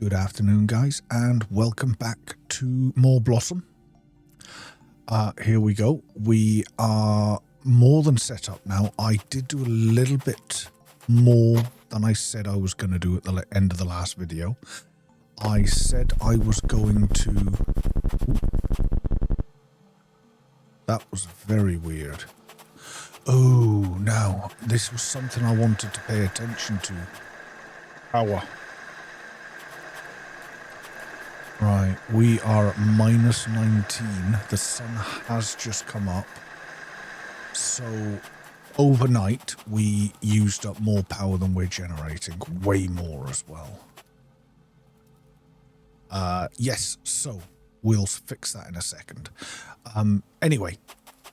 Good afternoon, guys, and welcome back to more Blossom. Here we go. We are more than set up now. I did do a little bit more than I said I was going to do at the end of the last video. I said I was going to... That was very weird. Oh, now, this was something I wanted to pay attention to. Power. Right, we are at minus 19. The sun has just come up. So, overnight, we used up more power than we're generating. Way more as well. Yes, so, we'll fix that in a second. Anyway,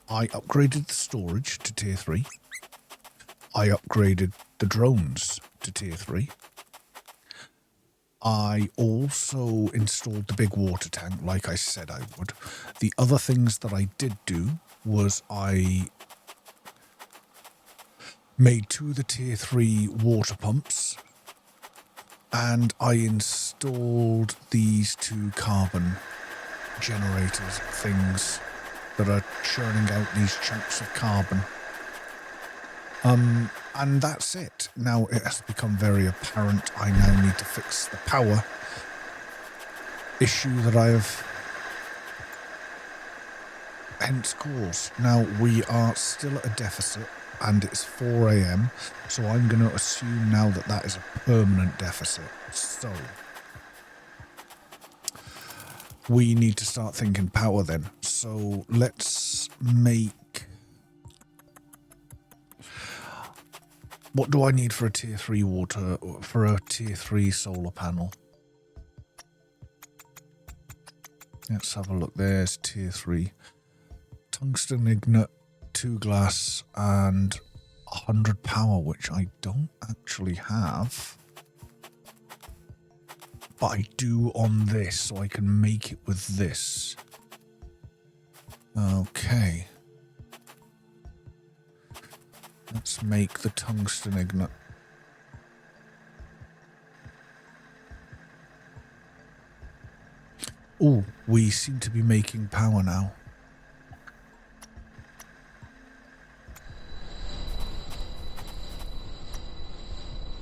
I upgraded the storage to tier 3. I upgraded the drones to tier 3. I also installed the big water tank like I said I would. The other things that I did do was I made 2 of the tier 3 water pumps and I installed these 2 carbon generators things that are churning out these chunks of carbon. And that's it. Now it has become very apparent I now need to fix the power issue that I have hence caused. Now we are still at a deficit and it's 4 AM, so I'm going to assume now that that is a permanent deficit. So we need to start thinking power then. So let's make... What do I need for a tier 3 for a tier 3 solar panel? Let's have a look. There's tier 3. Tungsten ingot, 2 glass, and 100 power, which I don't actually have. But I do on this, so I can make it with this. Okay. Let's make the tungsten ingot. Oh, we seem to be making power now.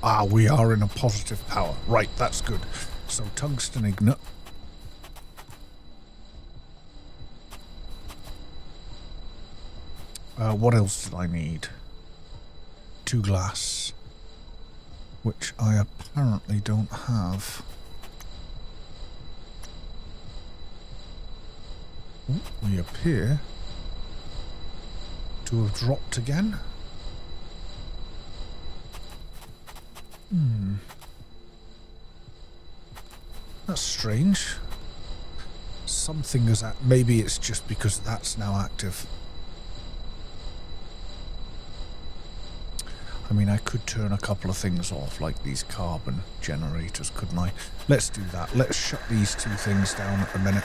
Ah, we are in a positive power. Right, that's good. So tungsten ingot. What else did I need? 2 glass, which I apparently don't have. Ooh, we appear to have dropped again. That's strange. Something is at... Maybe it's just because that's now active. I mean, I could turn a couple of things off, like these carbon generators, couldn't I? Let's do that. Let's shut these 2 things down at the minute.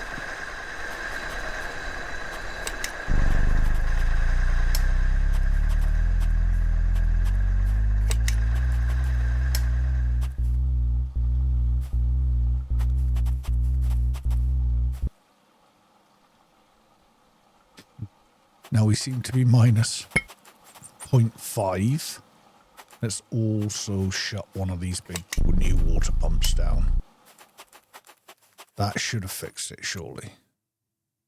Now we seem to be minus 0.5. Let's also shut one of these big new water pumps down. That should have fixed it, surely.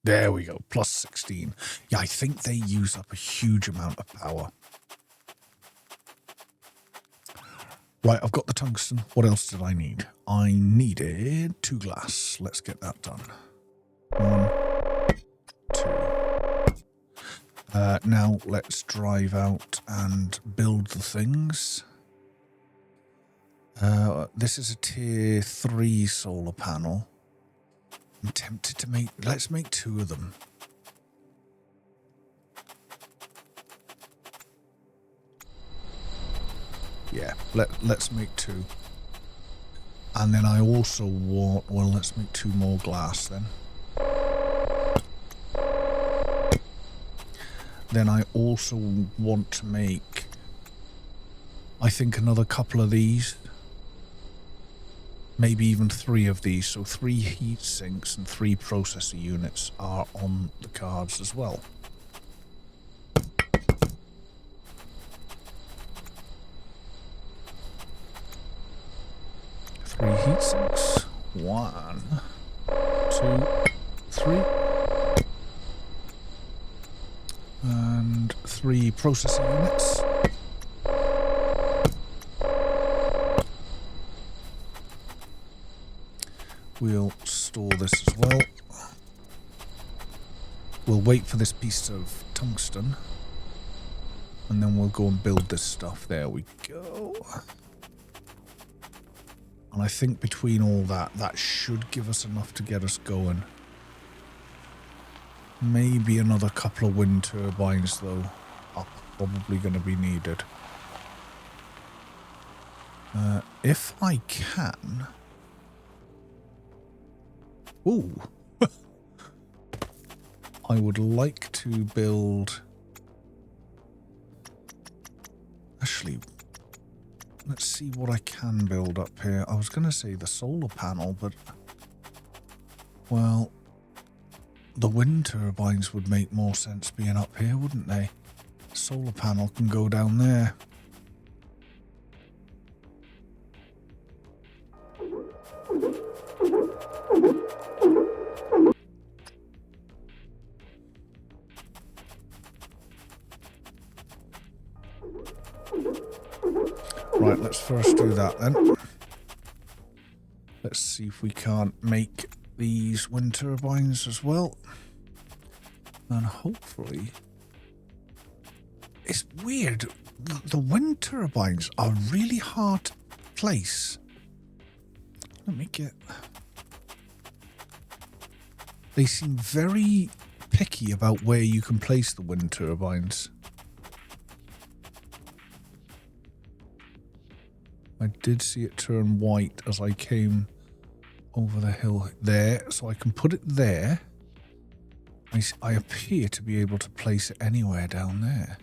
There we go, plus 16. Yeah, I think they use up a huge amount of power. Right, I've got the tungsten. What else did I need? I needed 2 glass. Let's get that done. 1, 2. Now let's drive out and build the things. This is a tier 3 solar panel. I'm tempted to make... Let's make 2 of them. Yeah, let's make 2. And then I also want... Well, let's make 2 more glass then. Then I also want to make, I think, another couple of these. maybe even 3 of these. So 3 heat sinks and 3 processor units are on the cards as well. Three heat sinks. 1, 2, 3. And 3 processor units. We'll store this as well. We'll wait for this piece of tungsten. And then we'll go and build this stuff. There we go. And I think between all that, that should give us enough to get us going. Maybe another couple of wind turbines, though, are probably going to be needed. If I can... Ooh! I would like to build... Actually... Let's see what I can build up here. I was going to say the solar panel, but... Well... The wind turbines would make more sense being up here, wouldn't they? The solar panel can go down there. Right, let's first do that then. Let's see if we can't make these wind turbines as well. And hopefully... It's weird. The wind turbines are really hard to place. Let me get... They seem very picky about where you can place the wind turbines. I did see it turn white as I came over the hill there, so I can put it there. I appear to be able to place it anywhere down there.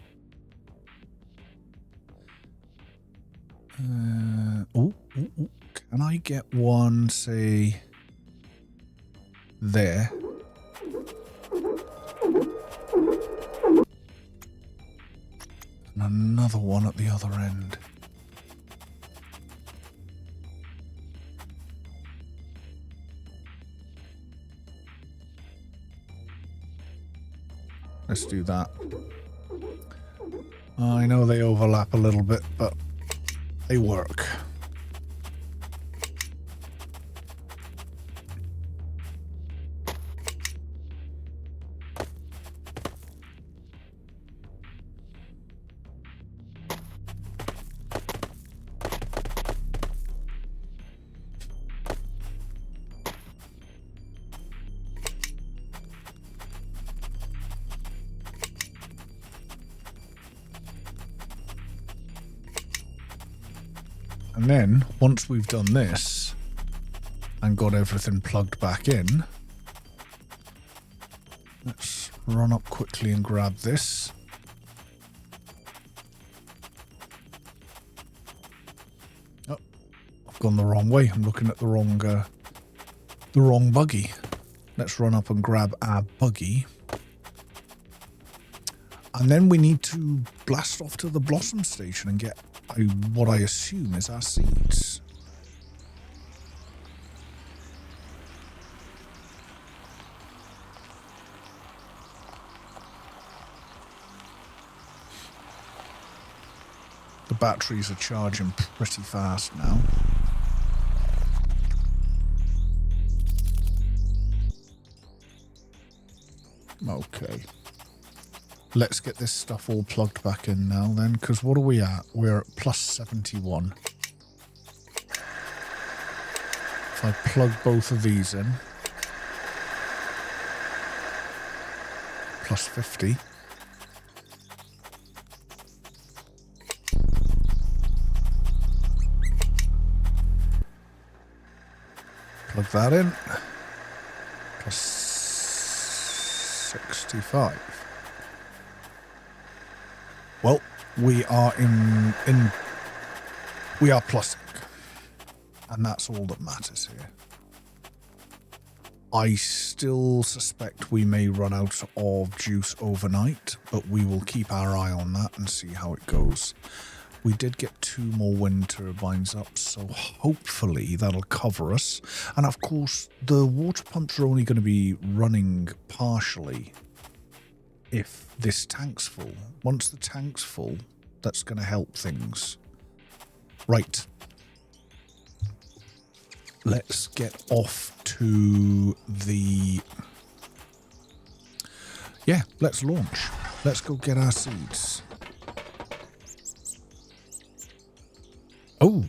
Can I get one, say, there? And another one at the other end. Let's do that. I know they overlap a little bit, but they work. And then, once we've done this and got everything plugged back in, let's run up quickly and grab this. Oh, I've gone the wrong way. I'm looking at the wrong buggy. Let's run up and grab our buggy. And then we need to blast off to the Blossom Station and get what I assume is our seeds. The batteries are charging pretty fast now. Okay. Let's get this stuff all plugged back in now then, because what are we at? We're at plus 71. If I plug both of these in, plus 50. Plug that in, plus 65. Well, we are we are plussing. And that's all that matters here. I still suspect we may run out of juice overnight, but we will keep our eye on that and see how it goes. We did get 2 more wind turbines up, so hopefully that'll cover us. And of course, the water pumps are only going to be running partially if this tank's full. Once the tank's full, that's going to help things. Right. Let's get off to the... Yeah, let's launch. Let's go get our seeds. Oh,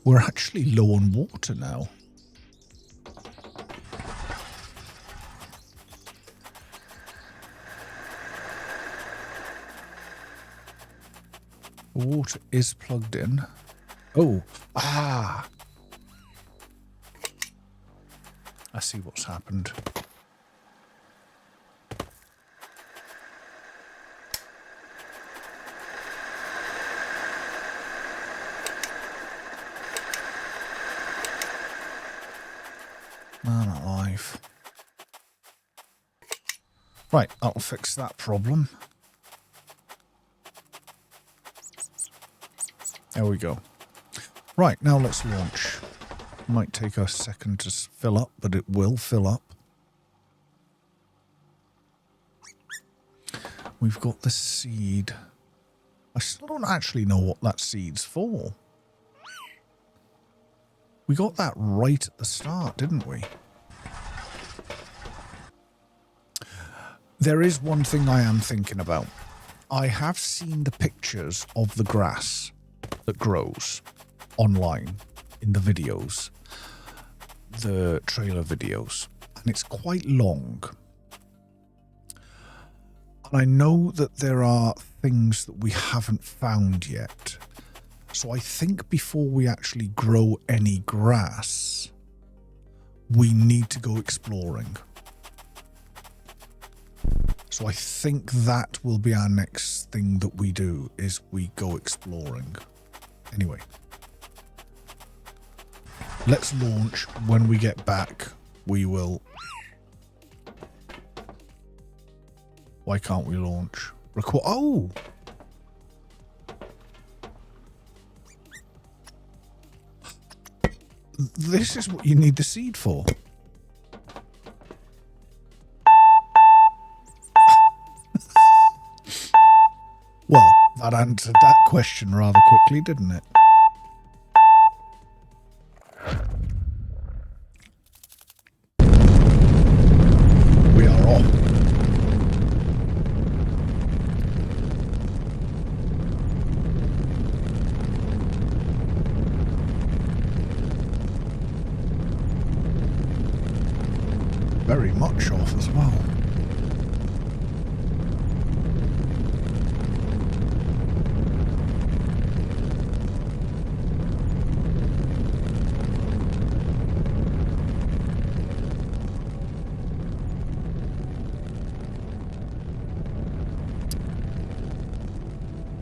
we're actually low on water now. Water is plugged in. Oh, I see what's happened. Man alive. Right, that'll fix that problem. There we go. Right, now let's launch. Might take a second to fill up, but it will fill up. We've got the seed. I still don't actually know what that seed's for. We got that right at the start, didn't we? There is one thing I am thinking about. I have seen the pictures of the grass that grows online in the videos, the trailer videos, and it's quite long. And I know that there are things that we haven't found yet. So I think before we actually grow any grass, we need to go exploring. So I think that will be our next thing that we do, is we go exploring. Anyway. Let's launch. When we get back, we will... Why can't we launch? Record... Oh! This is what you need the seed for. Well, that answered that question rather quickly, didn't it? We are off. Very much off as well.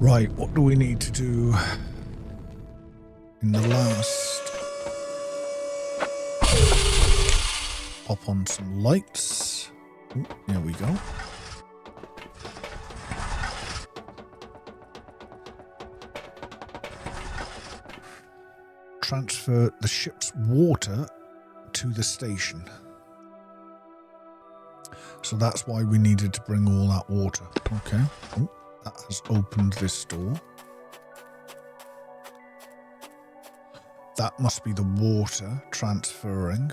Right, what do we need to do in the last? Pop on some lights. Ooh, there we go. Transfer the ship's water to the station. So that's why we needed to bring all that water. Okay. Ooh, that has opened this door. That must be the water transferring.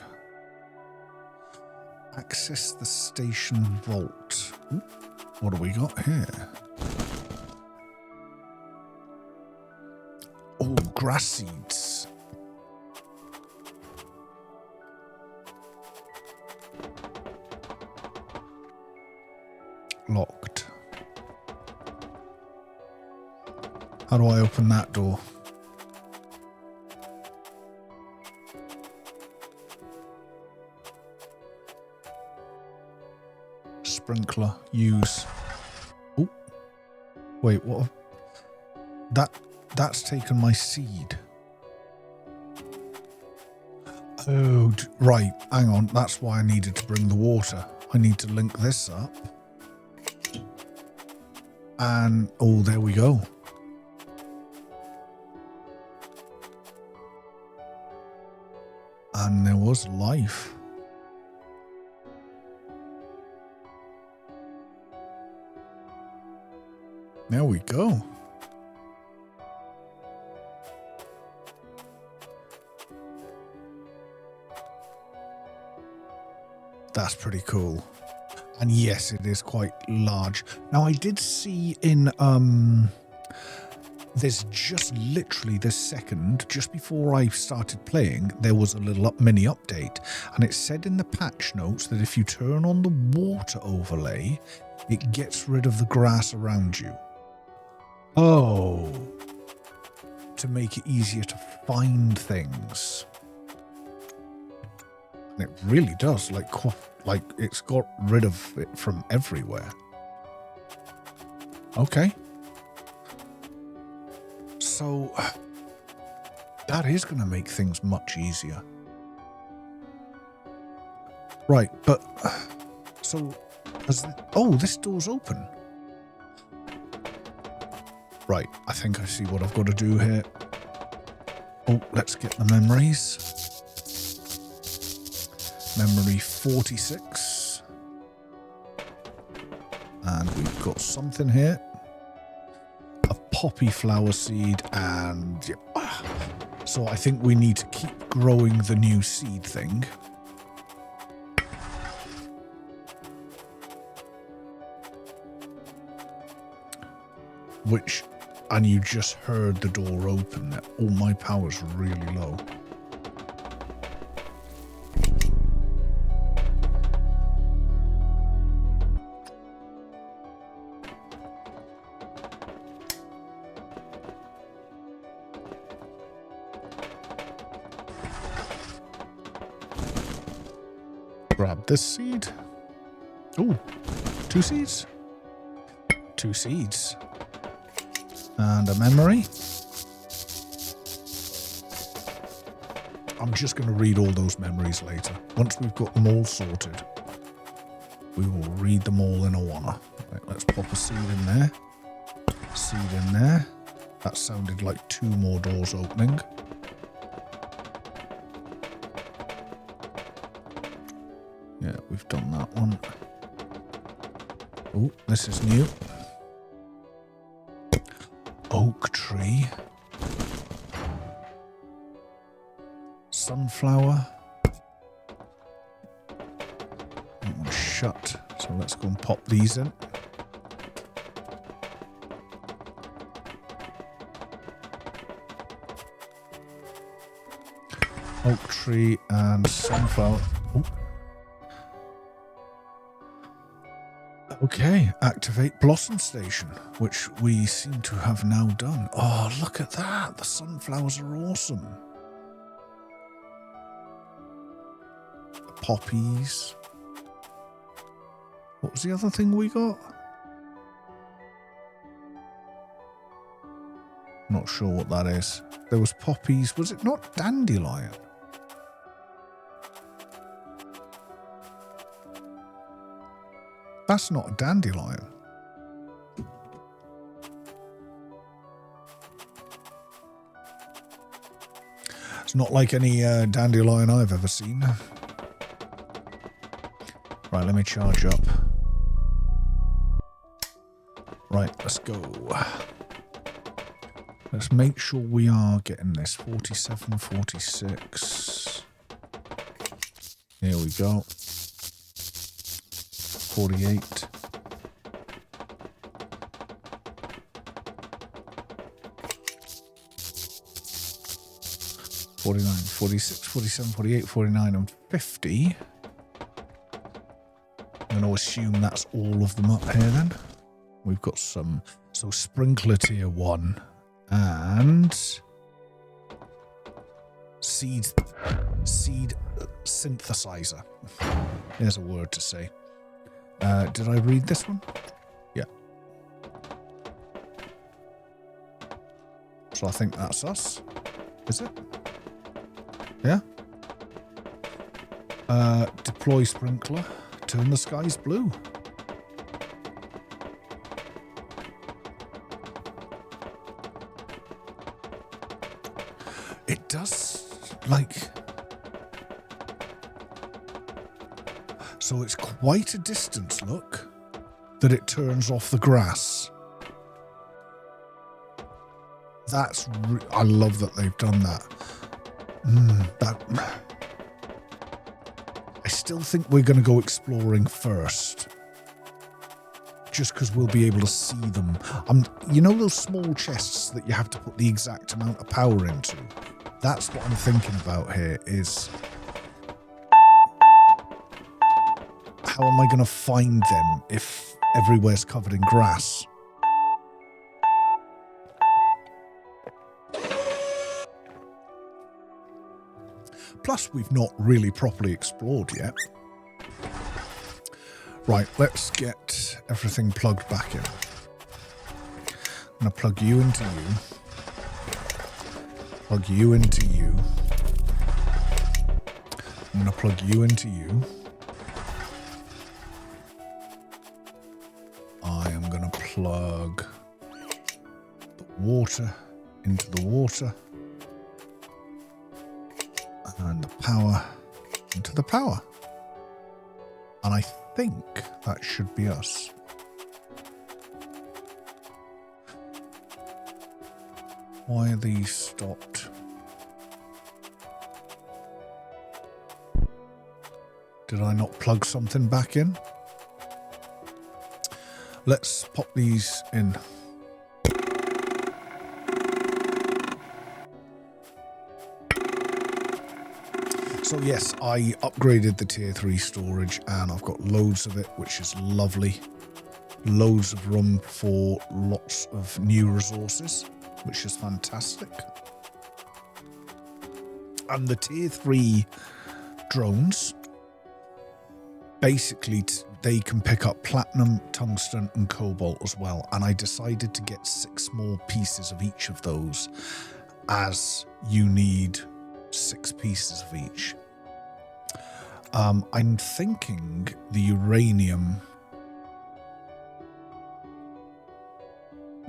Access the station vault. Ooh, what do we got here? Oh, grass seeds. Locked. How do I open that door? Sprinkler, use. Oh, wait, what? That's taken my seed. Oh, right. Hang on. That's why I needed to bring the water. I need to link this up. And, oh, there we go. And there was life. There we go. That's pretty cool. And yes, it is quite large. Now, I did see in, there's just literally this second, just before I started playing, there was a little mini update. And it said in the patch notes that if you turn on the water overlay, it gets rid of the grass around you. Oh. To make it easier to find things. And it really does, like it's got rid of it from everywhere. Okay. So that is going to make things much easier. Right, but so oh, this door's open. Right, I think I see what I've got to do here. Oh, let's get the memories. Memory 46. And we've got something here. A poppy flower seed and... Yeah. So I think we need to keep growing the new seed thing. Which... And you just heard the door open. Oh, my power's really low. Grab this seed. Oh, 2 seeds. 2 seeds. And a memory. I'm just going to read all those memories later. Once we've got them all sorted, we will read them all in a wanna. Right, let's pop a seed in there. Seed in there. That sounded like 2 more doors opening. Yeah, we've done that one. Oh, this is new. Oak tree. Sunflower. That one's shut, so let's go and pop these in. Oak tree and sunflower. Oh. Okay, activate Blossom Station, which we seem to have now done. Oh, look at that. The sunflowers are awesome. The poppies. What was the other thing we got? Not sure what that is. There was poppies. Was it not dandelion? That's not a dandelion. It's not like any dandelion I've ever seen. Right, let me charge up. Right, let's go. Let's make sure we are getting this. 47, 46. Here we go. 48. $49, 46, 47, 48, 49, and 50. I'm going to assume that's all of them up here then. We've got some, so sprinkler tier 1 and seed synthesizer. There's a word to say. Did I read this one? Yeah. So I think that's us. Is it? Yeah? Deploy sprinkler. Turn the skies blue. It does, like... So it's quite a distance, look, that it turns off the grass. That's... I love that they've done that. I still think we're going to go exploring first. Just because we'll be able to see them. You know those small chests that you have to put the exact amount of power into? That's what I'm thinking about here is... How am I going to find them if everywhere's covered in grass? Plus, we've not really properly explored yet. Right, let's get everything plugged back in. I'm going to plug you into you. Plug you into you. I'm going to plug you into you. I am going to plug the water into the water. And the power into the power. And I think that should be us. Why are these stopped? Did I not plug something back in? Let's pop these in. So yes, I upgraded the tier 3 storage and I've got loads of it, which is lovely. Loads of room for lots of new resources, which is fantastic. And the tier 3 drones, basically they can pick up platinum, tungsten and cobalt as well. And I decided to get 6 more pieces of each of those, as you need 6 pieces of each. I'm thinking the uranium...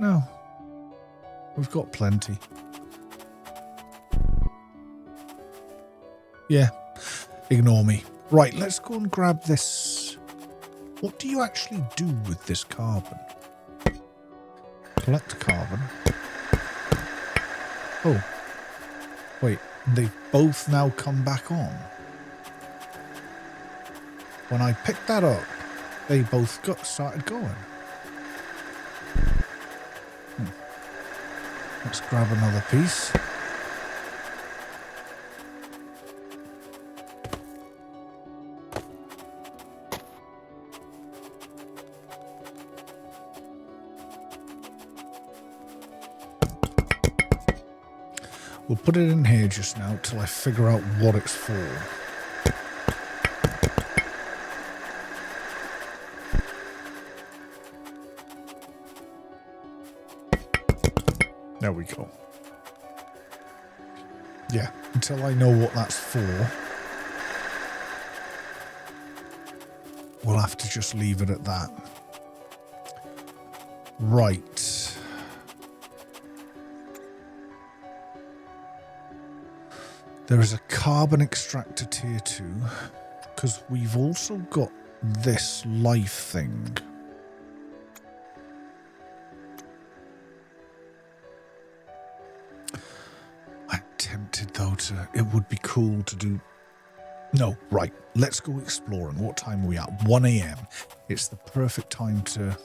No, we've got plenty. Yeah, ignore me. Right, let's go and grab this. What do you actually do with this carbon? Collect carbon. Oh, wait, they've both now come back on. When I picked that up, they both started going. Let's grab another piece. We'll put it in here just now till I figure out what it's for. There we go. Yeah, until I know what that's for, we'll have to just leave it at that. Right. There is a carbon extractor tier 2, because we've also got this life thing. I'm tempted though it would be cool to do... No, right, let's go exploring. What time are we at? 1 AM. It's the perfect time to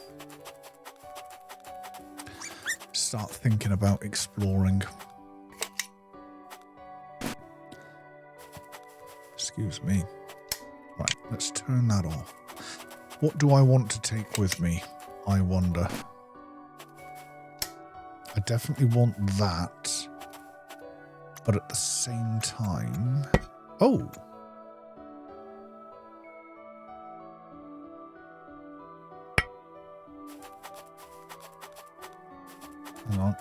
start thinking about exploring. Excuse me. Right, let's turn that off. What do I want to take with me? I wonder. I definitely want that. But at the same time... Oh! Hang on.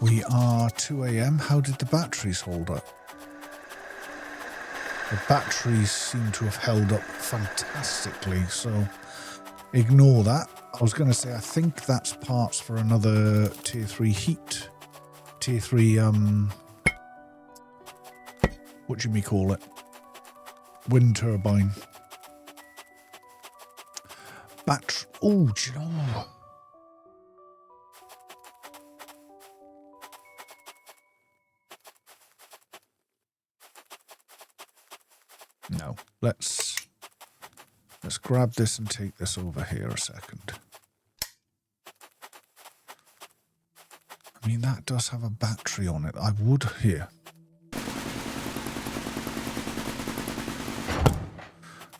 We are 2 AM. How did the batteries hold up? The batteries seem to have held up fantastically, so ignore that. I was going to say, I think that's parts for another tier 3 heat. Tier 3, what do you call it? Wind turbine. Oh, do you know? No, let's grab this and take this over here a second. I mean, that does have a battery on it. I would here.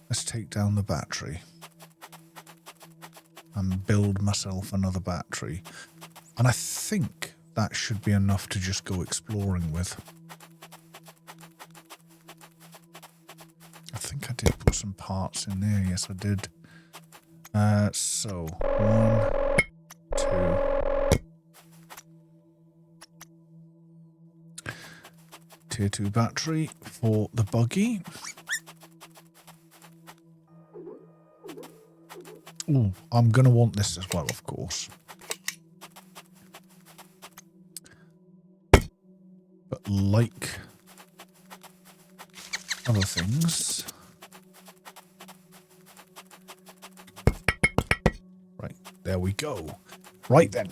Let's take down the battery and build myself another battery. And I think that should be enough to just go exploring with. I think I did put some parts in there. Yes, I did. So, 1, 2. Tier 2 battery for the buggy. Ooh, I'm going to want this as well, of course. But like other things... Right, there we go. Right then.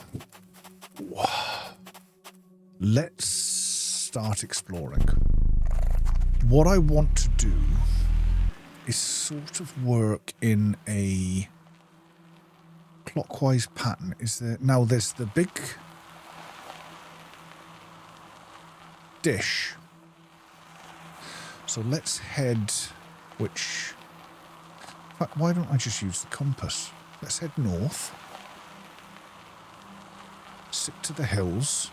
Let's start exploring. What I want to do is sort of work in a clockwise pattern. Is there now? There's the big dish. So let's head. Which? In fact, why don't I just use the compass? Let's head north. Stick to the hills.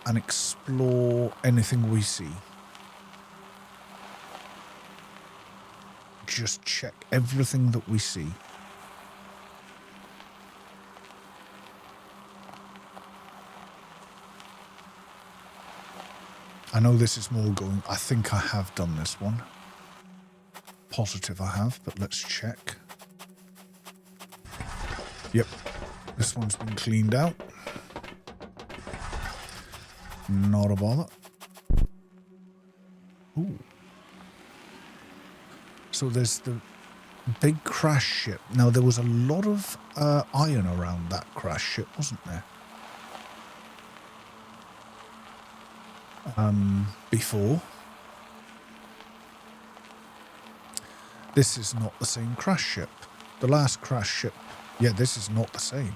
And explore anything we see. Just check everything that we see. I know this is more going... I think I have done this one. Positive I have, but let's check. Yep. This one's been cleaned out. Not a bother. Ooh. So there's the big crash ship. Now, there was a lot of iron around that crash ship, wasn't there? Before. This is not the same crash ship. The last crash ship... Yeah, this is not the same.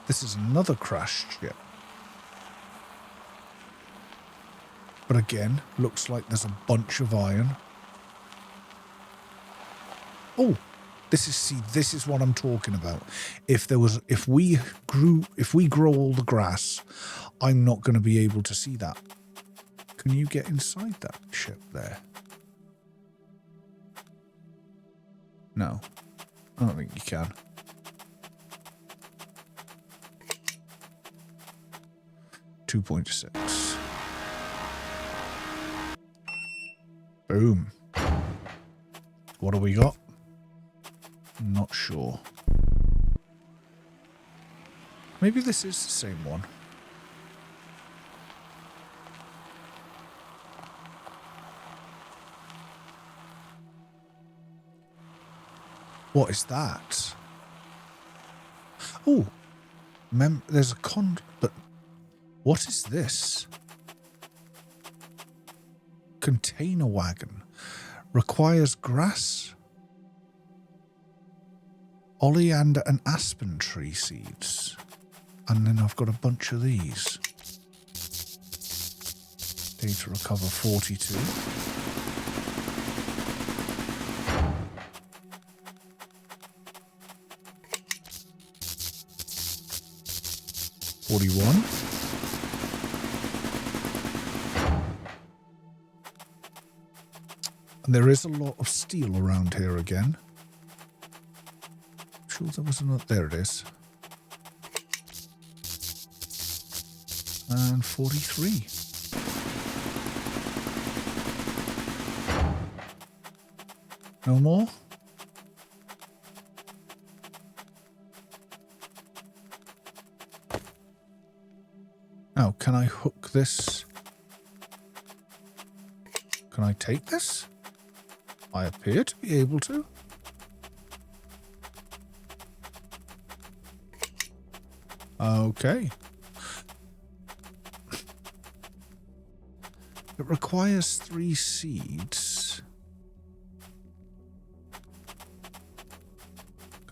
This is another crashed ship. But again, looks like there's a bunch of iron. Oh, this is what I'm talking about. If we grow all the grass, I'm not going to be able to see that. Can you get inside that ship there? No, I don't think you can. .6. Boom. What do we got? Not sure. Maybe this is the same one. What is that? Oh, there's a but what is this? Container wagon. Requires grass, oleander and aspen tree seeds. And then I've got a bunch of these. Data recover 42. .41. And there is a lot of steel around here again. I'm sure there was another. There it is. And 43. No more? Now, can I hook this? Can I take this? I appear to be able to. Okay. It requires 3 seeds.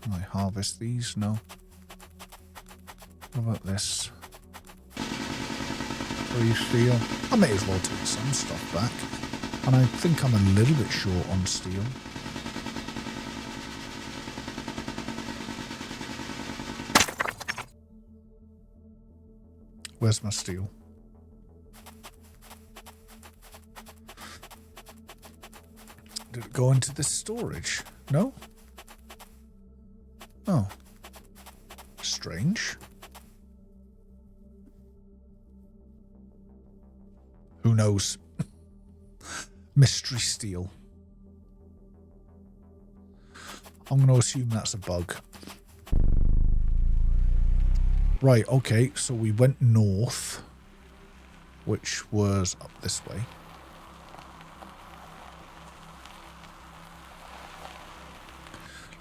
Can I harvest these? No. What about this? 3 steel. I may as well take some stuff back. And I think I'm a little bit short on steel. Where's my steel? Did it go into this storage? No? Oh. Strange. Who knows? Mystery steel. I'm going to assume that's a bug. Right, okay, so we went north, which was up this way.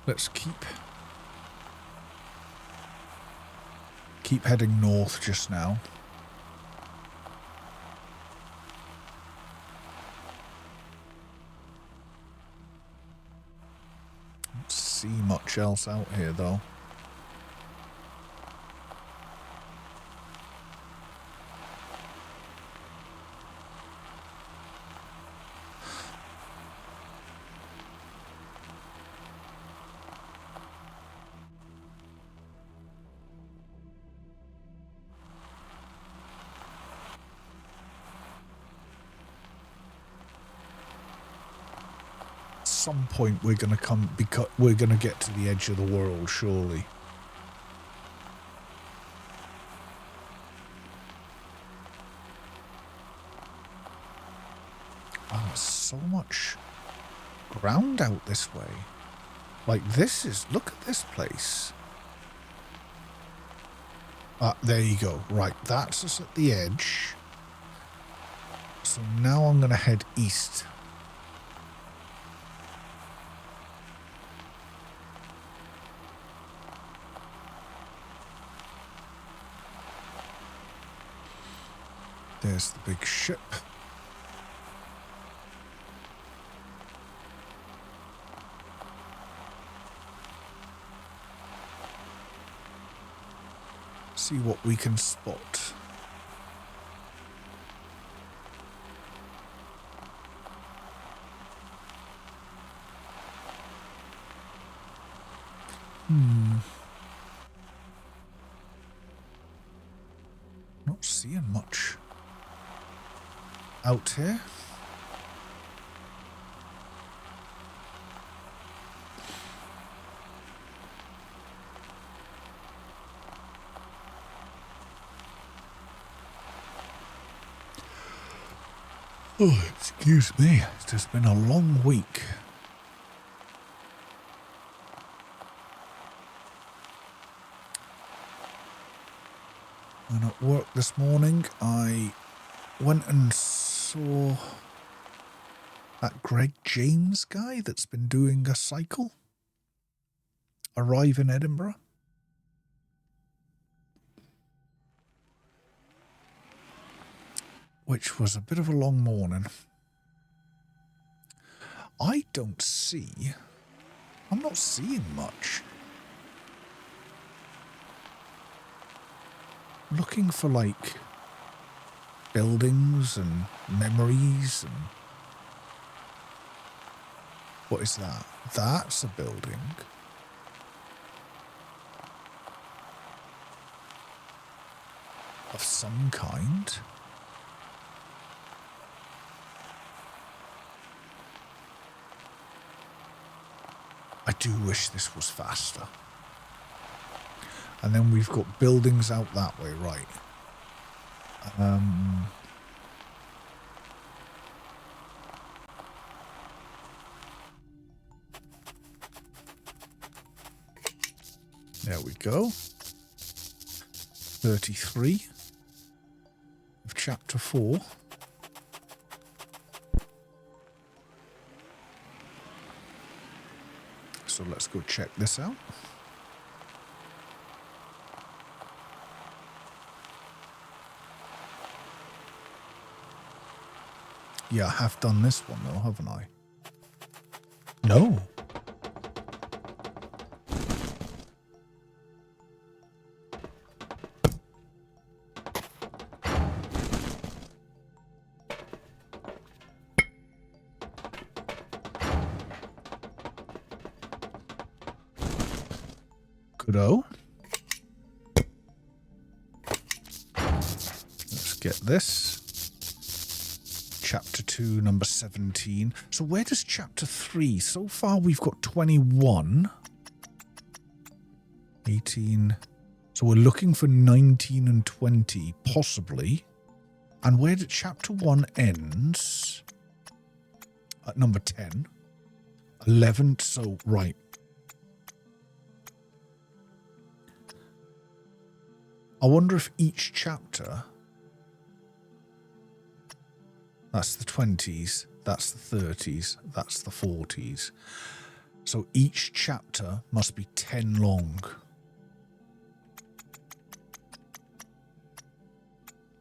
Let's keep heading north just now. Don't see much else out here though. Some point we're going to get to the edge of the world, surely. Oh, there's so much ground out this way. Like look at this place. There you go. Right, that's us at the edge. So now I'm going to head east. There's the big ship. See what we can spot. Not seeing much out here. Oh, excuse me. It's just been a long week. And at work this morning, I went and saw that Greg James guy that's been doing a cycle arrive in Edinburgh. Which was a bit of a long morning. I'm not seeing much. Looking for like buildings and memories and what is that? That's a building. Of some kind. I do wish this was faster. And then we've got buildings out that way, right? go. 33 of chapter 4. So let's go check this out. Yeah, I have done this one though, haven't I? No. Good-o. Let's get this. Chapter 2, number 17. So where does chapter 3? So far we've got 21. 18. So we're looking for 19 and 20, possibly. And where did chapter 1 ends? At number 10. 11, so right. I wonder if each chapter... That's the 20s, that's the 30s, that's the 40s. So each chapter must be 10 long.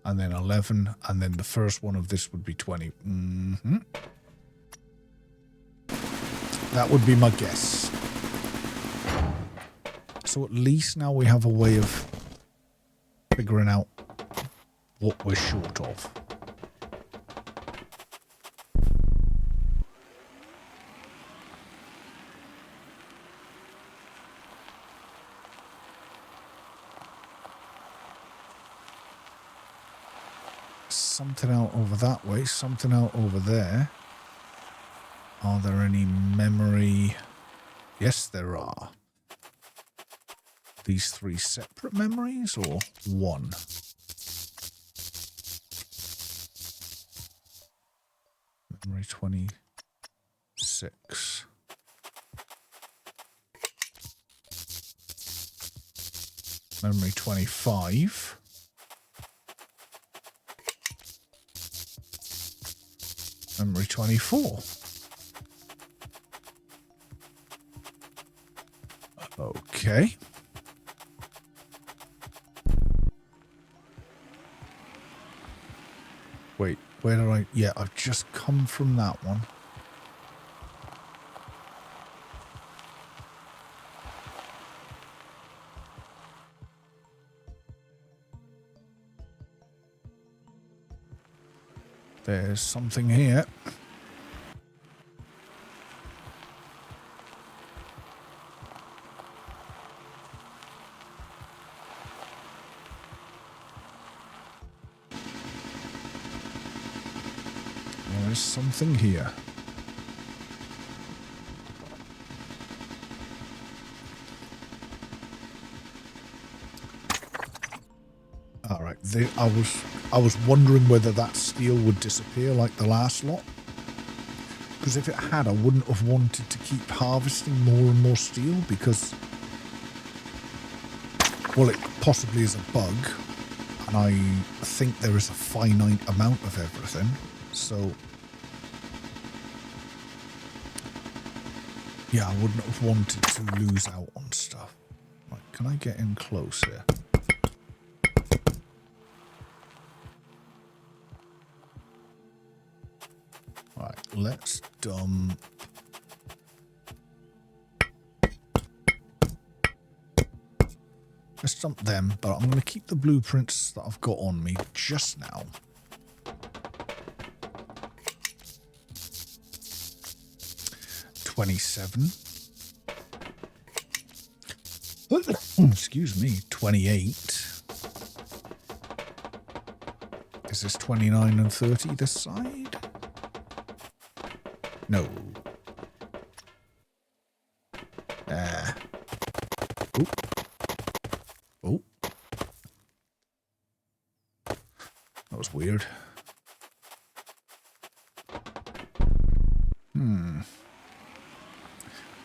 And then 11, and then the first one of this would be 20. Mm-hmm. That would be my guess. So at least now we have a way of figuring out what we're short of. Something out over that way, something out over there. Are there any memory? Yes, there are. These 3 separate memories or one? Memory 26. Memory 25. Memory 24. Okay. Wait, where did I... Yeah, I've just come from that one. There's something here. There's something here. All right, I was wondering whether that steel would disappear like the last lot. Because if it had, I wouldn't have wanted to keep harvesting more and more steel because, well, it possibly is a bug. And I think there is a finite amount of everything. So, yeah, I wouldn't have wanted to lose out on stuff. Right, can I get in close here? Right, let's dump. Let's dump them, but I'm going to keep the blueprints that I've got on me just now. $27. Excuse me, 28. Is this 29 and 30 this side? No. Oh. Oh. That was weird.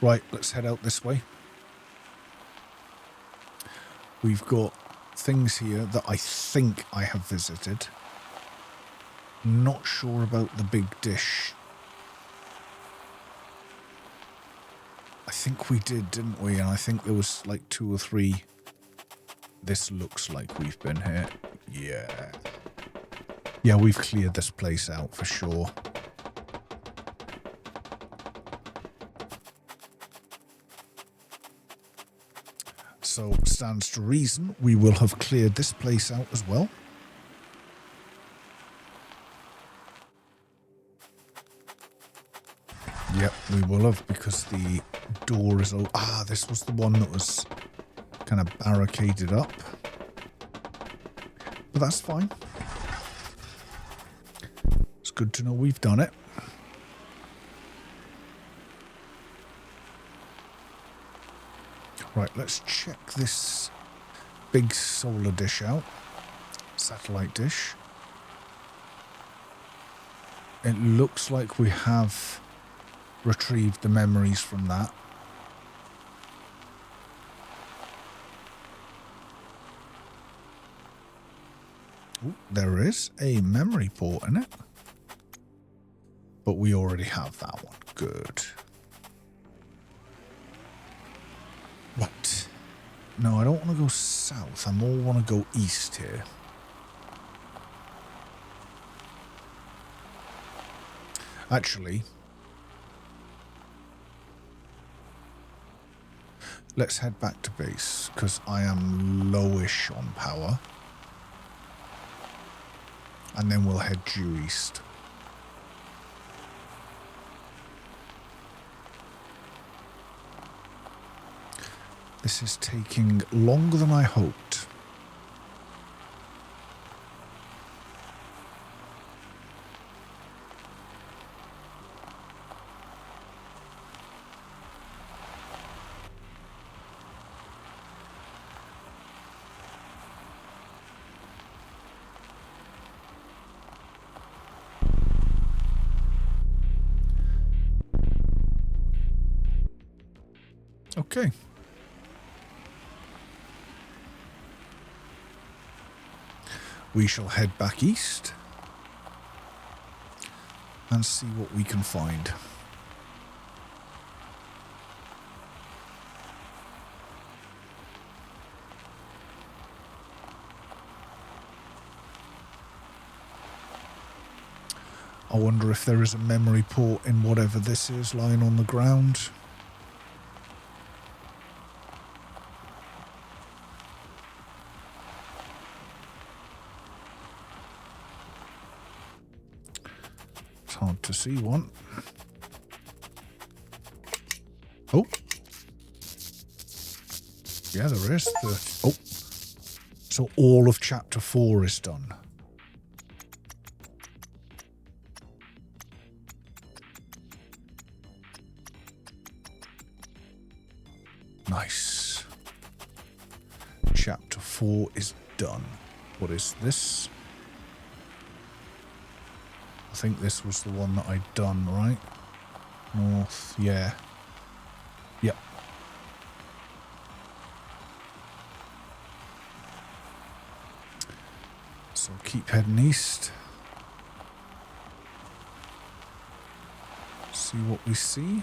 Right, let's head out this way. We've got things here that I think I have visited. Not sure about the big dish. I think we did, didn't we? And I think there was like 2 or 3. This looks like we've been here. Yeah. Yeah, we've cleared this place out for sure. So, stands to reason, we will have cleared this place out as well. Yep, we will have, because the door is... this was the one that was kind of barricaded up. But that's fine. It's good to know we've done it. Right, let's check this big solar dish out. Satellite dish. It looks like we have retrieved the memories from that. Ooh, there is a memory port in it. But we already have that one. Good. Right. No, I don't want to go south. I more want to go east here. Actually, let's head back to base, because I am lowish on power. And then we'll head due east. This is taking longer than I hoped. Okay. We shall head back east and see what we can find. I wonder if there is a memory port in whatever this is lying on the ground. Hard to see one. Oh. Yeah, there is. Oh. So all of chapter 4 is done. Nice. Chapter 4 is done. What is this? I think this was the one that I'd done, right? North, yeah. Yep. So keep heading east. See what we see.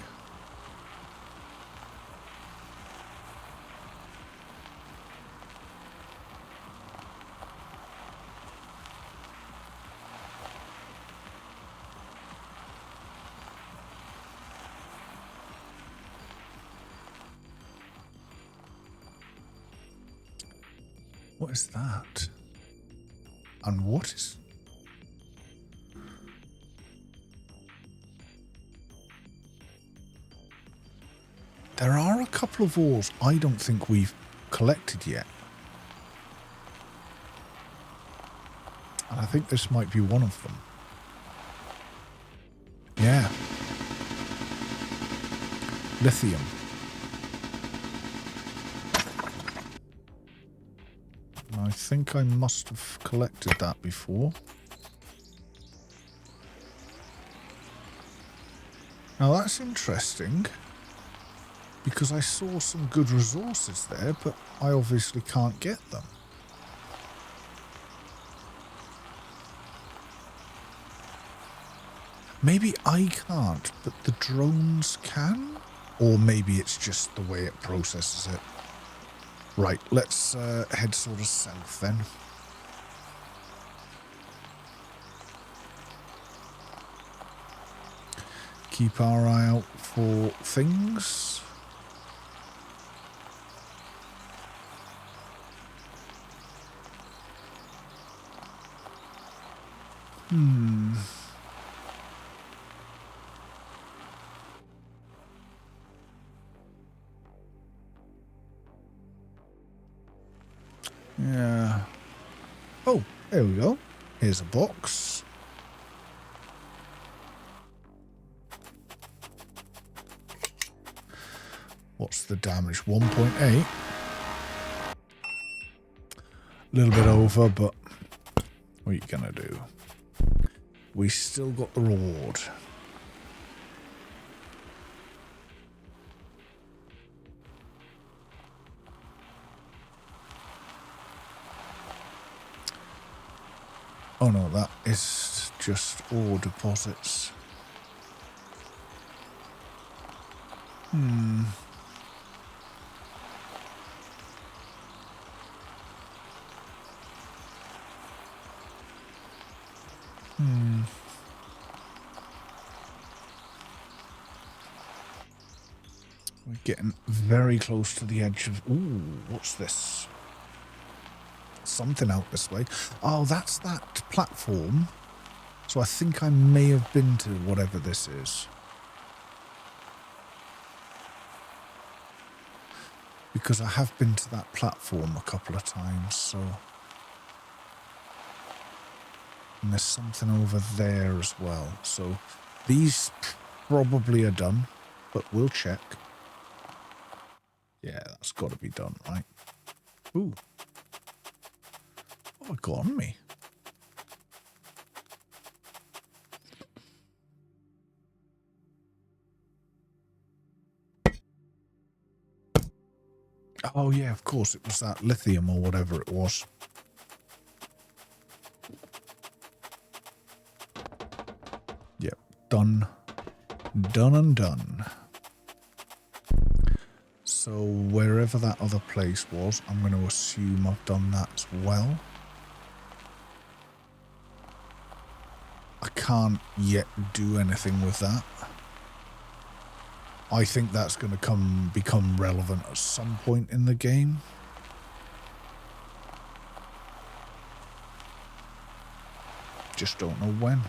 What is that? And what is... There are a couple of ores I don't think we've collected yet. And I think this might be one of them. Yeah. Lithium. I think I must have collected that before. Now that's interesting, Because I saw some good resources there, but I obviously can't get them. Maybe I can't, but the drones can? Or maybe it's just the way it processes it. Right, let's head sort of south then. Keep our eye out for things. Yeah. Oh, there we go. Here's a box. What's the damage? 1.8. A little bit over, but what are you gonna do? We still got the reward. Oh no, that is just ore deposits. We're getting very close to the edge of... Ooh, what's this? Something out this way. Oh, that's that platform. So I think I may have been to whatever this is. Because I have been to that platform a couple of times, so... And there's something over there as well. So these probably are done, but we'll check. Yeah, that's got to be done, right? Ooh. Oh, it got on me. Oh, yeah, of course. It was that lithium or whatever it was. Yep, done. Done and done. So wherever that other place was, I'm going to assume I've done that as well. I can't yet do anything with that. I think that's going to become relevant at some point in the game. Just don't know when.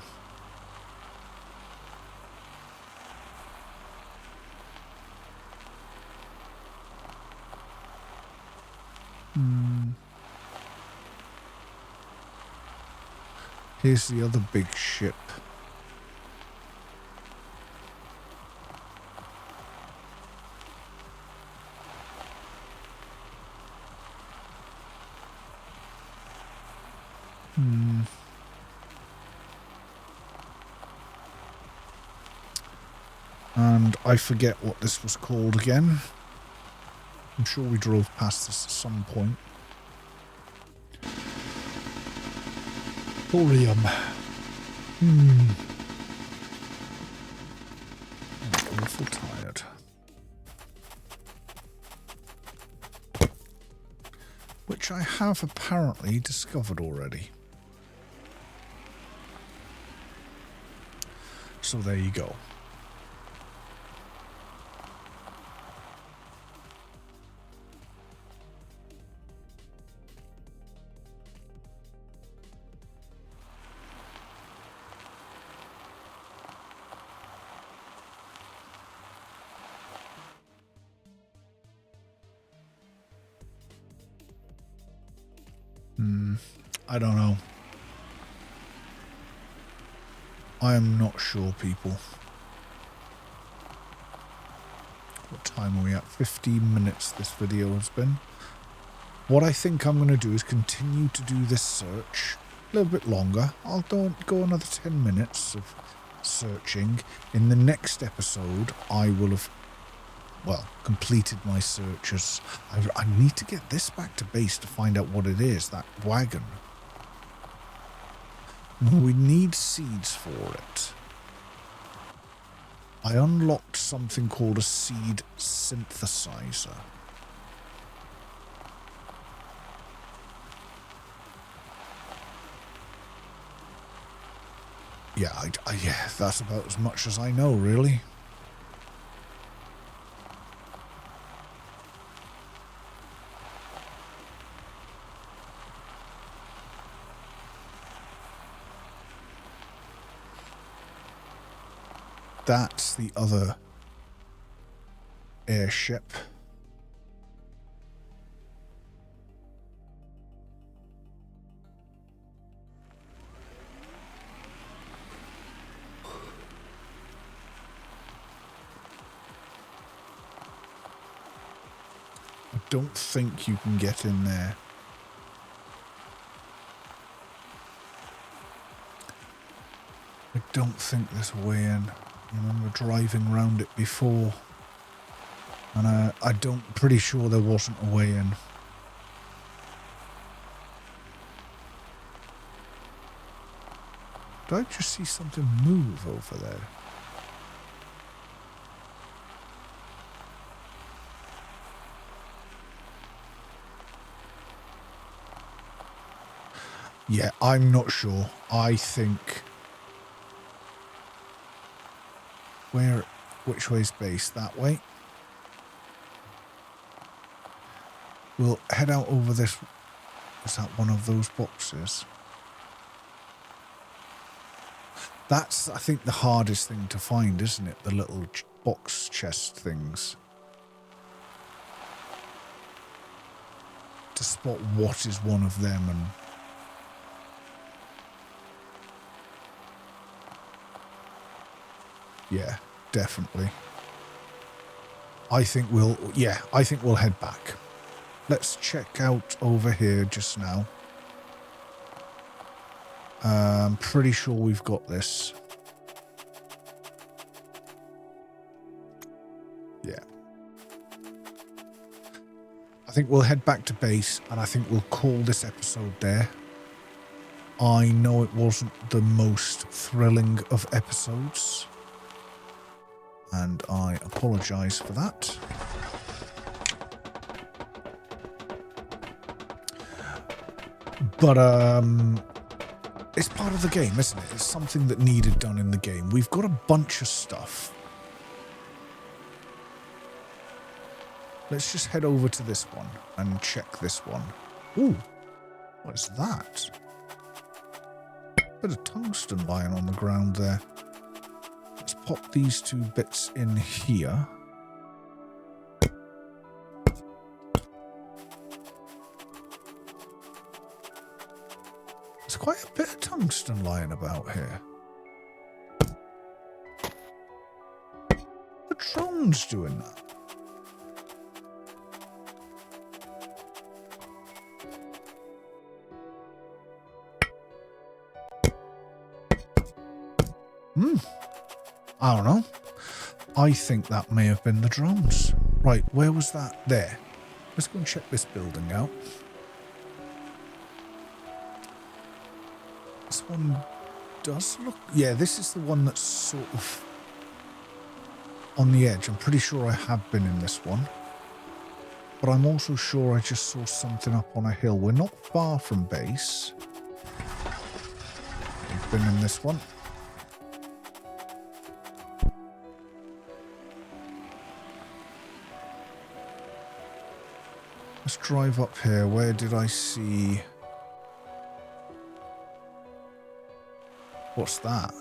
Here's the other big ship. And I forget what this was called again. I'm sure we drove past this at some point. Thorium. I'm awful tired. Which I have apparently discovered already. So there you go. I don't know. I am not sure, people. What time are we at? 15 minutes this video has been. What I think I'm going to do is continue to do this search a little bit longer. I'll go another 10 minutes of searching. In the next episode, I will have well, completed my searches. I need to get this back to base to find out what it is, that wagon. We need seeds for it. I unlocked something called a seed synthesizer. Yeah, yeah, that's about as much as I know, really. That's the other airship. I don't think you can get in there. I don't think there's a way in. I remember driving around it before, and I'm pretty sure there wasn't a way in. Did I just see something move over there? Yeah, I'm not sure. I think... Which way's base? That way? We'll head out over this. Is that one of those boxes? That's, I think, the hardest thing to find, isn't it? The little box chest things. To spot what is one of them and... Yeah, definitely. I think we'll head back. Let's check out over here just now. I'm pretty sure we've got this. Yeah. I think we'll head back to base, and I think we'll call this episode there. I know it wasn't the most thrilling of episodes, and I apologise for that. But it's part of the game, isn't it? It's something that needed done in the game. We've got a bunch of stuff. Let's just head over to this one and check this one. Ooh, what is that? Bit of tungsten lying on the ground there. Let's pop these two bits in here. There's quite a bit of tungsten lying about here. The drone's doing that. I don't know. I think that may have been the drones. Right, where was that? There. Let's go and check this building out. This one does look... Yeah, this is the one that's sort of on the edge. I'm pretty sure I have been in this one. But I'm also sure I just saw something up on a hill. We're not far from base. We've been in this one. Let's drive up here. Where did I see... What's that?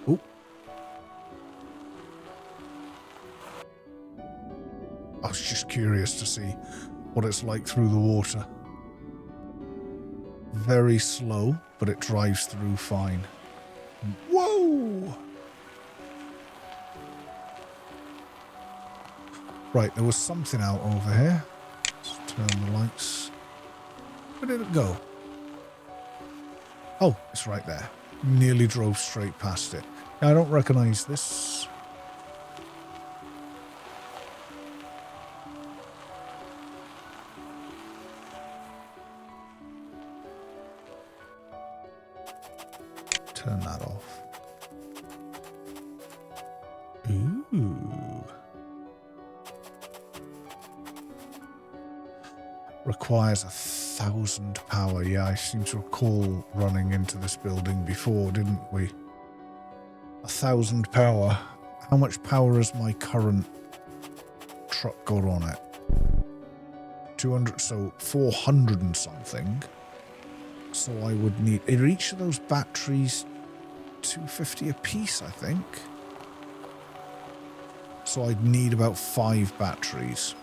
Oh. I was just curious to see what it's like through the water. Very slow, but it drives through fine. Whoa! Right, there was something out over here. Let's turn the lights. Where did it go? Oh, it's right there. Nearly drove straight past it. Now, I don't recognise this. Turn that off. Ooh. Requires 1,000 power. Yeah, I seem to recall running into this building before, didn't we? 1,000 power. How much power has my current truck got on it? 200, so 400 and something. So I would need, are each of those batteries 250 a piece, I think. So I'd need about 5 batteries.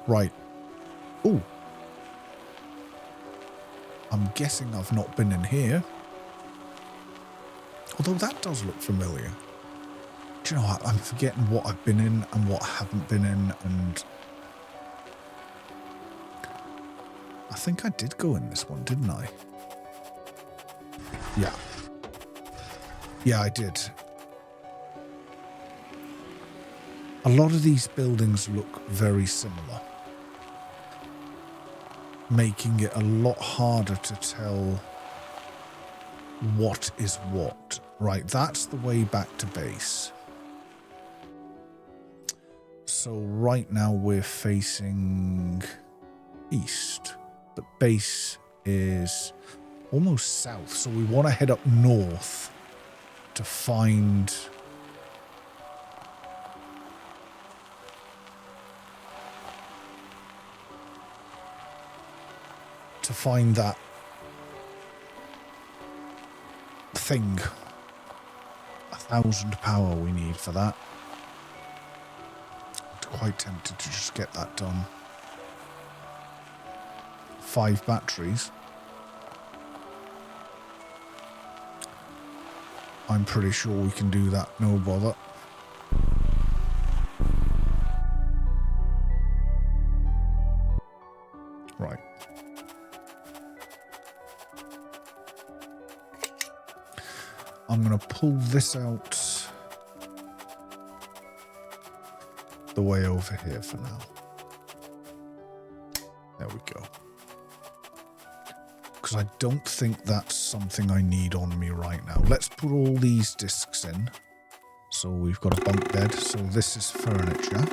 Right. Oh. I'm guessing I've not been in here. Although that does look familiar. Do you know what? I'm forgetting what I've been in and what I haven't been in, and I think I did go in this one, didn't I? Yeah. Yeah, I did. A lot of these buildings look very similar, making it a lot harder to tell what is what. Right, that's the way back to base. So right now we're facing east, but base is almost south. So we want to head up north to find that thing. 1,000 power we need for that. I'm quite tempted to just get that done. 5 batteries. I'm pretty sure we can do that, no bother. Right. I'm going to pull this out the way over here for now. There we go. Because I don't think that's something I need on me right now. Let's put all these discs in. So we've got a bunk bed. So this is furniture.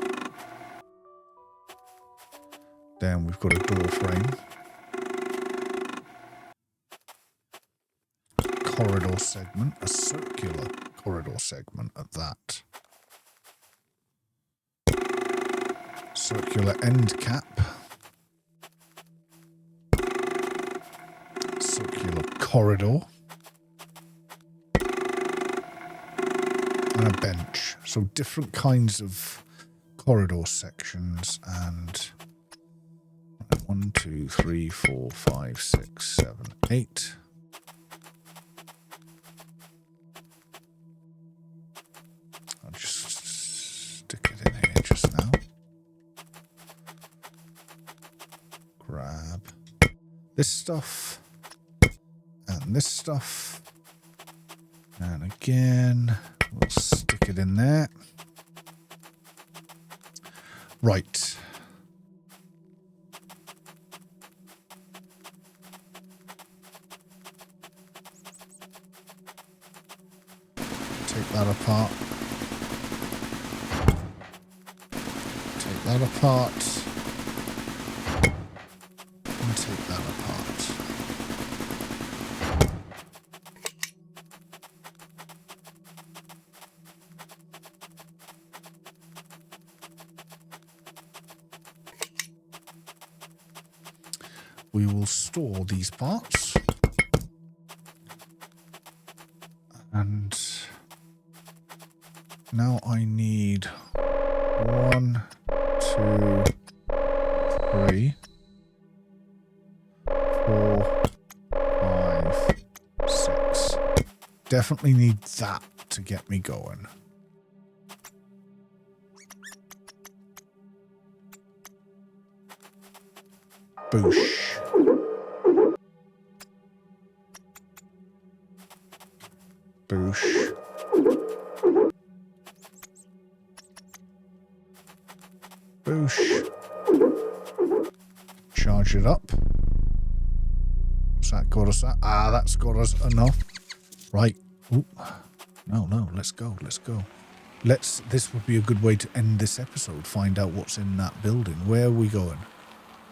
Then we've got a door frame. Corridor segment, a circular corridor segment at that. Circular end cap. Circular corridor. And a bench. So different kinds of corridor sections, and 1, 2, 3, 4, 5, 6, 7, 8. I'll just stick it in here just now. Grab this stuff and this stuff, and again we'll stick it in there. Right. Take that apart. Take that apart. And take that apart. We will store these parts. And now I need 1, 2, 3, 4, 5, 6. Definitely need that to get me going. Boosh. Boosh. Boosh. Charge it up. What's that got us at? Ah, that's got us enough. Right. Ooh. No, let's go. This would be a good way to end this episode. Find out what's in that building. Where are we going?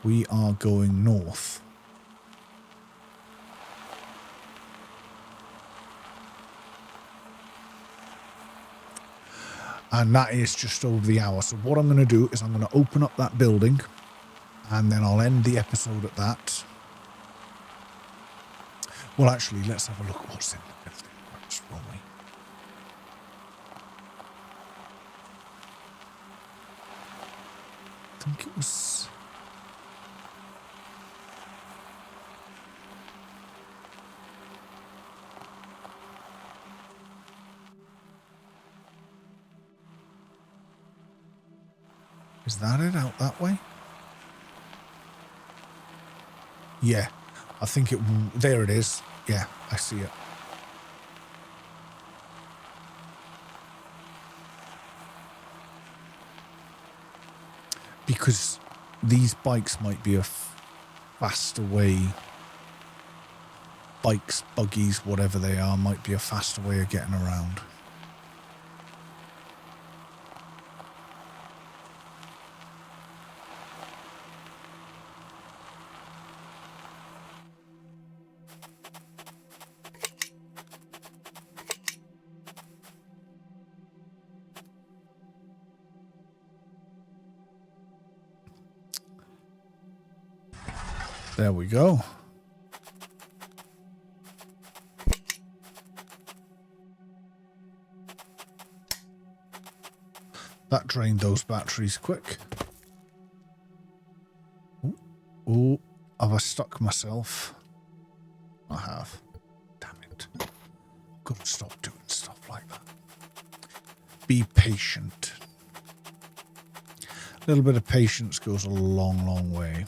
We are going north. And that is just over the hour. So what I'm going to do is I'm going to open up that building and then I'll end the episode at that. Well, actually, let's have a look at what's in the building. What's wrong with me? I think it was... Is that it out that way? Yeah, I think it... There it is. Yeah, I see it. Because these bikes might be a faster way... Bikes, buggies, whatever they are, might be a faster way of getting around. There we go. That drained those batteries quick. Oh, have I stuck myself? I have. Damn it. Gotta stop doing stuff like that. Be patient. A little bit of patience goes a long, long way.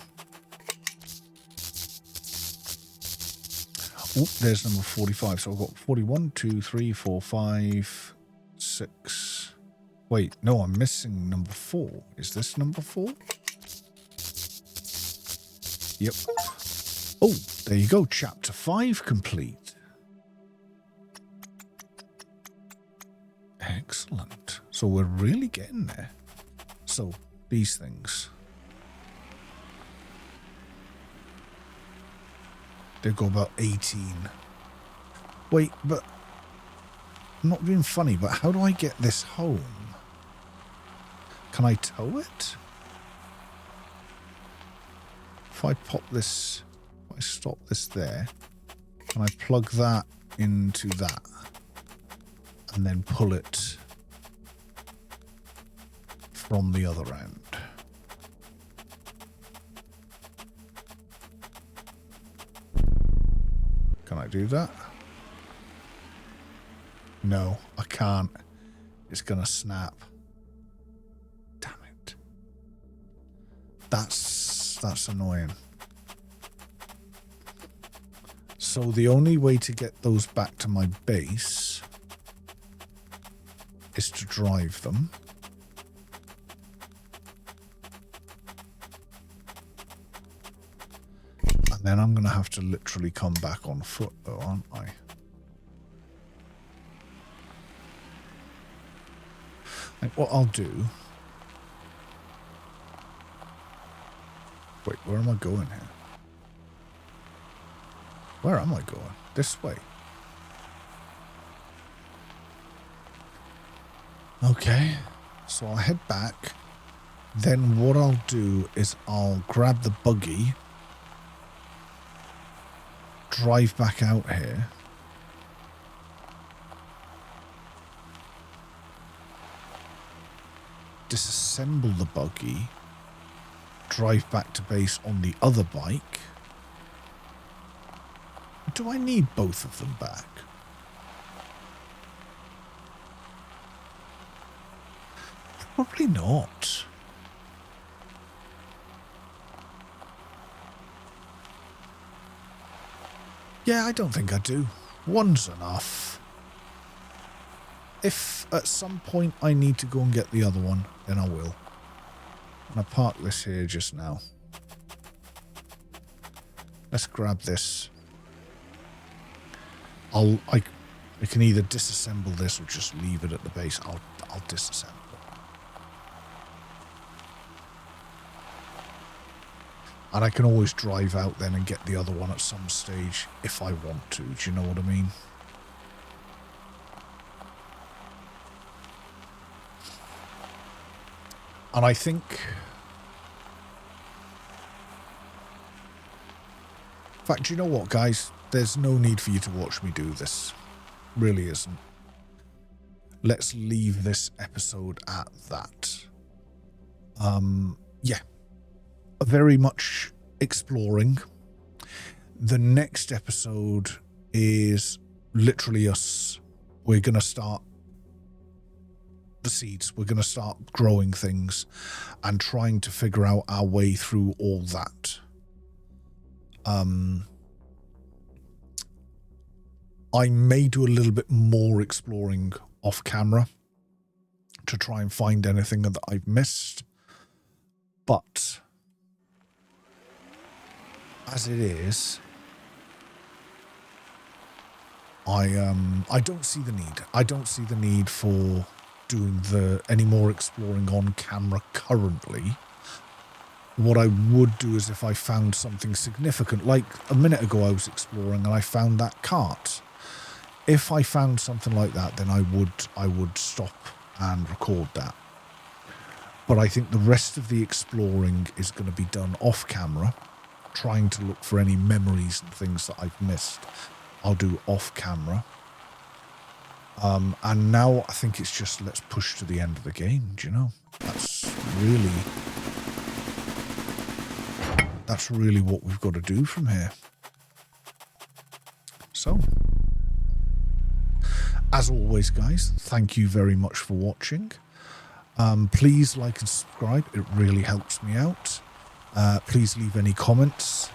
Oh, there's number 45. So I've got 41, 2, 3, 4, 5, 6. Wait, no, I'm missing number 4. Is this number 4? Yep. Oh, there you go. Chapter 5 complete. Excellent. So we're really getting there. So, these things. They go about 18. Wait, but I'm not being funny, but how do I get this home? Can I tow it? If I pop this, if I stop this there, can I plug that into that and then pull it from the other end? Can I do that? No, I can't. It's gonna snap. Damn it. That's annoying. So the only way to get those back to my base is to drive them. And then I'm going to have to literally come back on foot though, aren't I? Like what I'll do... Wait, where am I going here? Where am I going? This way. Okay, so I'll head back. Then what I'll do is I'll grab the buggy, drive back out here. Disassemble the buggy, drive back to base on the other bike. Do I need both of them back? Probably not. Yeah, I don't think I do. One's enough. If at some point I need to go and get the other one, then I will. And I park this here just now. Let's grab this. I can either disassemble this or just leave it at the base. I'll disassemble it. And I can always drive out then and get the other one at some stage if I want to. Do you know what I mean? And I think... In fact, you know what, guys? There's no need for you to watch me do this. Really isn't. Let's leave this episode at that. Yeah. Very much exploring. The next episode is literally us. We're going to start the seeds. We're going to start growing things and trying to figure out our way through all that. I may do a little bit more exploring off camera to try and find anything that I've missed. But as it is, I don't see the need. I don't see the need for doing any more exploring on camera currently. What I would do is if I found something significant, like a minute ago I was exploring and I found that cart. If I found something like that, then I would stop and record that. But I think the rest of the exploring is going to be done off camera, trying to look for any memories and things that I've missed. I'll do off camera. And now I think it's just let's push to the end of the game, do you know? That's really what we've got to do from here. So, as always, guys, thank you very much for watching. Please like and subscribe. It really helps me out. Please leave any comments.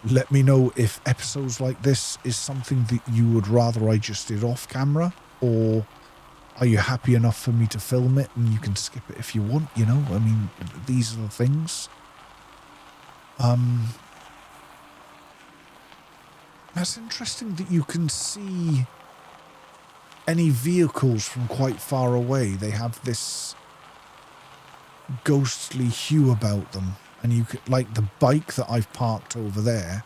Let me know if episodes like this is something that you would rather I just did off camera, or are you happy enough for me to film it and you can skip it if you want, you know? I mean, these are the things. That's interesting that you can see any vehicles from quite far away. They have this ghostly hue about them. And you could, like the bike that I've parked over there,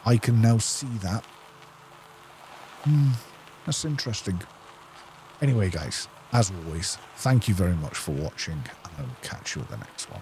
I can now see that. That's interesting. Anyway, guys, as always, thank you very much for watching, and I will catch you at the next one.